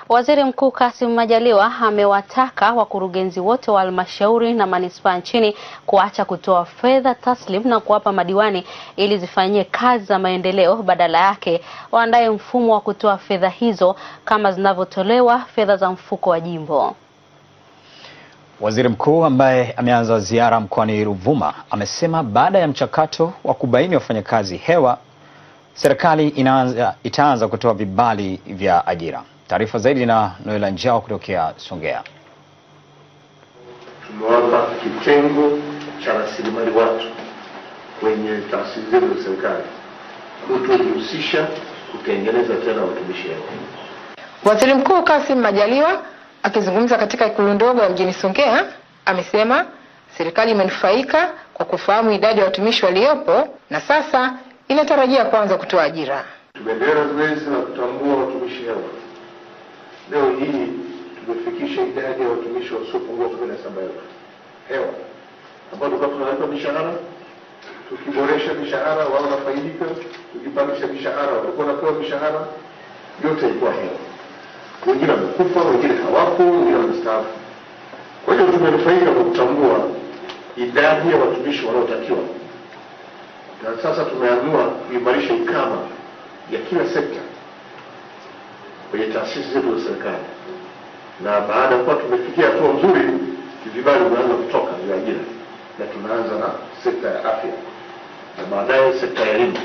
Waziri Mkuu Kassim Majaliwa amewataka wakurugenzi wote wa halmashauri na manispaa nchini kuacha kutoa fedha taslim na kuwapa madiwani ili zifanyie kazi za maendeleo, badala yake waandae mfumo wa kutoa fedha hizo kama zinavyotolewa fedha za mfuko wa jimbo. Waziri Mkuu ambaye ameanza ziara mkoani Ruvuma amesema baada ya mchakato wa kubaini wafanyakazi hewa, serikali itaanza kutoa vibali vya ajira. Taarifa zaidi na Noela Njao kutokea Songea. Tumewapa kitengo cha rasilimali watu kwenye taasisi zetu za serikali kutujihusisha kutengeneza tena watumishi hewa. Waziri Mkuu Kassim Majaliwa akizungumza katika ikulu ndogo ya mjini Songea amesema serikali imenufaika kwa kufahamu idadi ya watumishi waliopo na sasa inatarajia kuanza kutoa ajira. Tumeendelea zoezi la kutambua watumishi hewa. Leo hii tumefikisha idadi ya watumishi wasiopungua 17,000 hewa ambao tunawapa mishahara. Tukiboresha mishahara wao wanafaidika, tukipandisha mishahara watakuwa wanapewa mishahara, yote ilikuwa hewa. Wengine wamekufa, wengine hawapo, wengine wamestaafu. Kwa hiyo tumenufaika kwa kutambua idadi ya watumishi wanaotakiwa. Na sasa tumeamua kuimarisha ikama ya kila sekta kwenye taasisi zetu za serikali. Na baada ya kuwa tumefikia hatua nzuri, vibali vinaanza kutoka vya ajira. Na tunaanza na sekta ya afya. Na baadaye sekta ya elimu.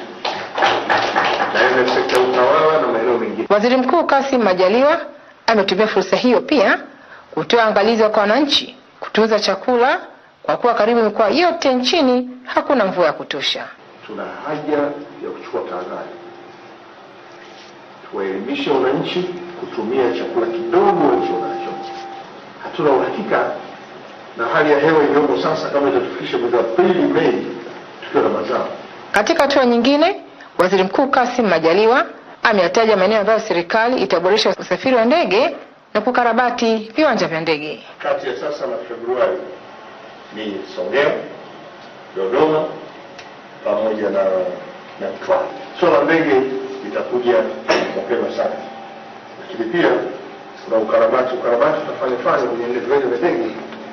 Na sekta ya utawala na maeneo mengine. Waziri Mkuu Kassim Majaliwa ametumia fursa hiyo pia kutoa angalizo kwa wananchi kutunza chakula kwa kuwa karibu mikoa yote nchini hakuna mvua ya kutosha. Tuna haja ya kuchukua tahadhari. Tuwaelimishe wananchi kutumia chakula kidogo walichonacho. Hatuna uhakika na hali ya hewa iliyopo sasa kama itatufikisha mwezi Aprili, Mei tukiwa na mazao. Katika hatua nyingine, Waziri Mkuu Kassim Majaliwa ameyataja maeneo ambayo serikali itaboresha usafiri wa ndege na kukarabati viwanja vya ndege. Kati ya sasa na Februari ni Songea, Dodoma pamoja na Mtwara. Swala la ndege litakuja mapema sana. Lakini pia kuna ukarabati tutafanya kwenye viwanja vya ndege,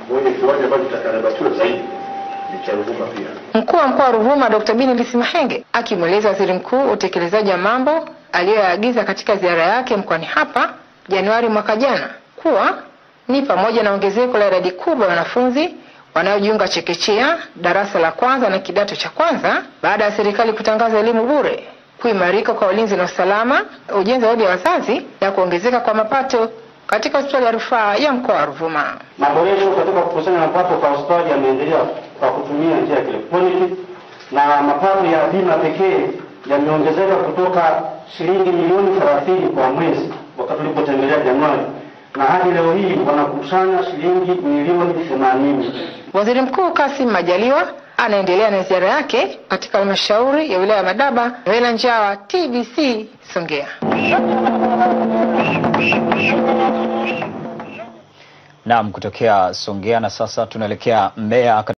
mwenye kiwanja ambacho kitakarabatiwa zaidi ni cha Ruvuma pia. Mkuu wa mkoa wa Ruvuma Dr. Binilisi Mahenge akimweleza waziri mkuu utekelezaji wa mambo aliyoyaagiza katika ziara yake mkoani hapa Januari mwaka jana, kuwa ni pamoja na ongezeko la idadi kubwa ya wanafunzi wanaojiunga chekechea, darasa la kwanza na kidato cha kwanza baada ya serikali kutangaza elimu bure, kuimarika kwa ulinzi na usalama, ujenzi wa wodi ya wazazi na kuongezeka kwa mapato katika hospitali ya rufaa ya mkoa wa Ruvuma. Maboresho katika kukusanya mapato kwa hospitali yameendelea kwa kutumia njia ya elektroniki na mapato ya bima pekee yameongezeka kutoka shilingi milioni 30 kwa mwezi wakati tulipotembelea Januari na hadi leo hii wanakusanya shilingi milioni 80. Waziri Mkuu Kassim Majaliwa anaendelea na ziara yake katika halmashauri ya wilaya ya Madaba. Noela Njao, TBC, Songea. Naam, kutokea Songea na sasa tunaelekea Mbeya.